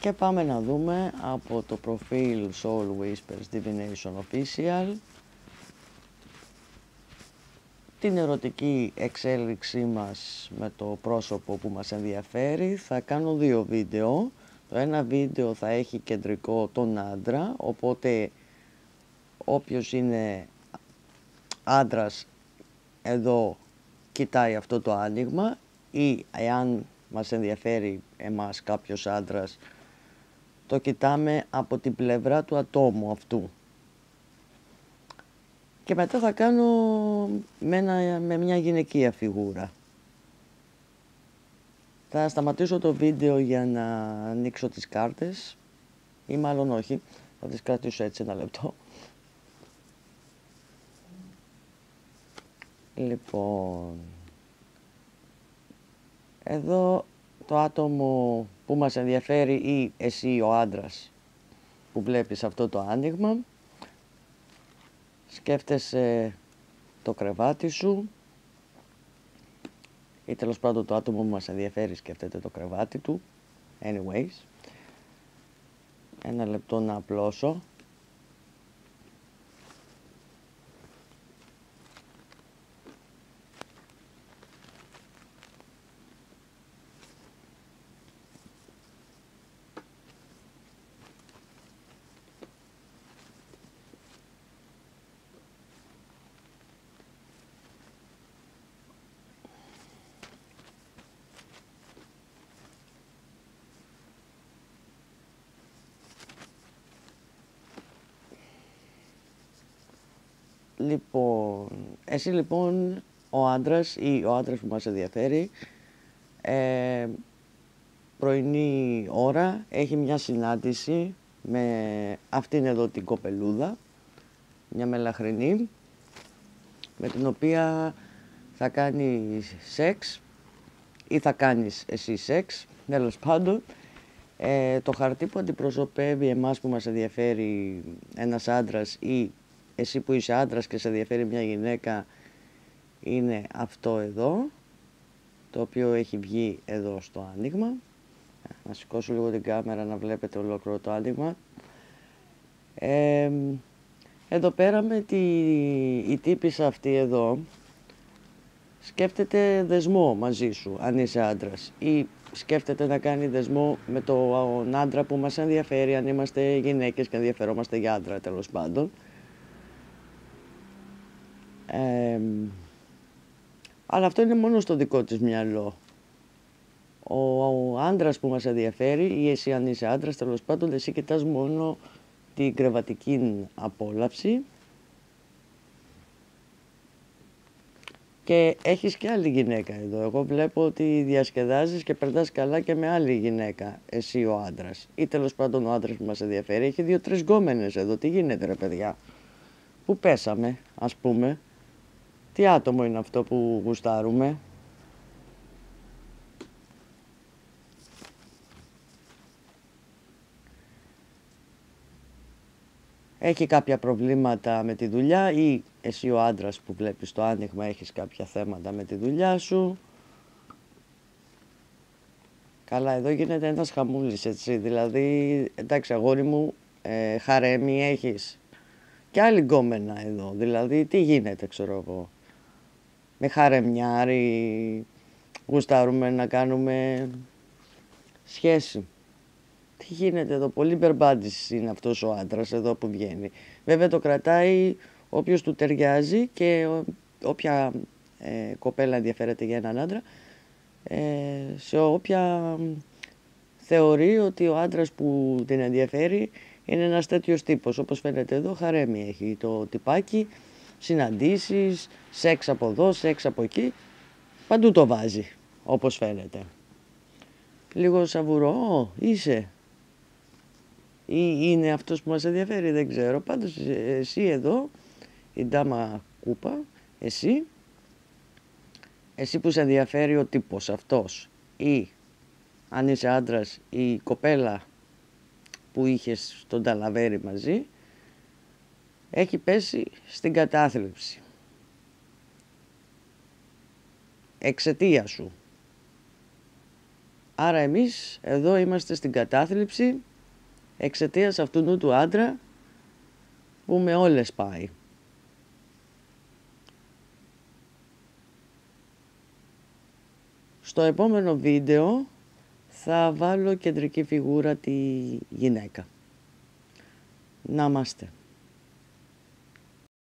Και πάμε να δούμε από το προφίλ Soul Whispers Divination Official την ερωτική εξέλιξή μας με το πρόσωπο που μας ενδιαφέρει. Θα κάνω δύο βίντεο. Το ένα βίντεο θα έχει κεντρικό τον άντρα, οπότε όποιος είναι άντρας εδώ κοιτάει αυτό το άνοιγμα, ή εάν μας ενδιαφέρει εμάς κάποιος άντρας, το κοιτάμε από την πλευρά του ατόμου αυτού. Και μετά θα κάνω με μια γυναικεία φιγούρα. Θα σταματήσω το βίντεο για να ανοίξω τις κάρτες, ή μάλλον όχι, θα τις κρατήσω έτσι ένα λεπτό. Λοιπόν, εδώ το άτομο που μας ενδιαφέρει, ή εσύ ο άντρας που βλέπεις αυτό το άνοιγμα, σκέφτεσαι το κρεβάτι σου, ή τέλος πάντων το άτομο που μας ενδιαφέρει σκέφτεται το κρεβάτι του. Anyways, ένα λεπτό να απλώσω. Λοιπόν, εσύ λοιπόν ο άντρας ή ο άντρας που μας ενδιαφέρει, πρωινή ώρα έχει μια συνάντηση με αυτήν εδώ την κοπελούδα, μια μελαχρινή, με την οποία θα κάνει σεξ ή θα κάνεις εσύ σεξ, τέλος πάντων. Το χαρτί που αντιπροσωπεύει εμάς που μας ενδιαφέρει ένας άντρας, ή εσύ που είσαι άντρας και σε ενδιαφέρει μια γυναίκα, είναι αυτό εδώ, το οποίο έχει βγει εδώ στο άνοιγμα. Να σηκώσω λίγο την κάμερα να βλέπετε ολόκληρο το άνοιγμα. Εδώ πέρα με η τύπισσα αυτή εδώ σκέφτεται δεσμό μαζί σου αν είσαι άντρας, ή σκέφτεται να κάνει δεσμό με τον άντρα που μας ενδιαφέρει αν είμαστε γυναίκες και ενδιαφερόμαστε για άντρα, τέλος πάντων. Αλλά αυτό είναι μόνο στο δικό της μυαλό. Ο άντρας που μας ενδιαφέρει, ή εσύ αν είσαι άντρας, τέλος πάντων, εσύ κοιτάς μόνο την κρεβατική απόλαυση και έχεις και άλλη γυναίκα εδώ. Εγώ βλέπω ότι διασκεδάζεις και περνάς καλά και με άλλη γυναίκα, εσύ ο άντρας, ή τέλος πάντων ο άντρας που μας ενδιαφέρει έχει 2-3 γκόμενες εδώ. Τι γίνεται ρε παιδιά, πού πέσαμε ας πούμε, τι άτομο είναι αυτό που γουστάρουμε? Έχει κάποια προβλήματα με τη δουλειά, ή εσύ ο άντρας που βλέπεις το άνοιγμα έχεις κάποια θέματα με τη δουλειά σου. Καλά, εδώ γίνεται ένας χαμούλης, έτσι, δηλαδή, εντάξει αγόρι μου, χαρέμι έχεις και άλλη γκόμενα εδώ, δηλαδή τι γίνεται ξέρω εγώ, με χαρεμιάρι, γουστάρουμε να κάνουμε σχέση. Τι γίνεται εδώ, πολύ μπερμπάντης είναι αυτός ο άντρας εδώ που βγαίνει. Βέβαια το κρατάει όποιος του ταιριάζει, και όποια κοπέλα ενδιαφέρεται για έναν άντρα, σε όποια θεωρεί ότι ο άντρας που την ενδιαφέρει είναι ένας τέτοιος τύπος. Όπως φαίνεται εδώ, χαρέμι έχει το τυπάκι, συναντήσεις, σεξ από εδώ, σεξ από εκεί, παντού το βάζει όπως φαίνεται. Λίγο σαβουρό είσαι, ή είναι αυτός που μας ενδιαφέρει, δεν ξέρω. Πάντως εσύ εδώ, η ντάμα κούπα, εσύ που σε ενδιαφέρει ο τύπος αυτός, ή αν είσαι άντρας η κοπέλα που είχες στον ταλαβέρι μαζί, έχει πέσει στην κατάθλιψη εξαιτία σου. Άρα εμείς εδώ είμαστε στην κατάθλιψη εξαιτίας αυτού του άντρα που με όλες πάει. Στο επόμενο βίντεο θα βάλω κεντρική φιγούρα τη γυναίκα. Να είμαστε.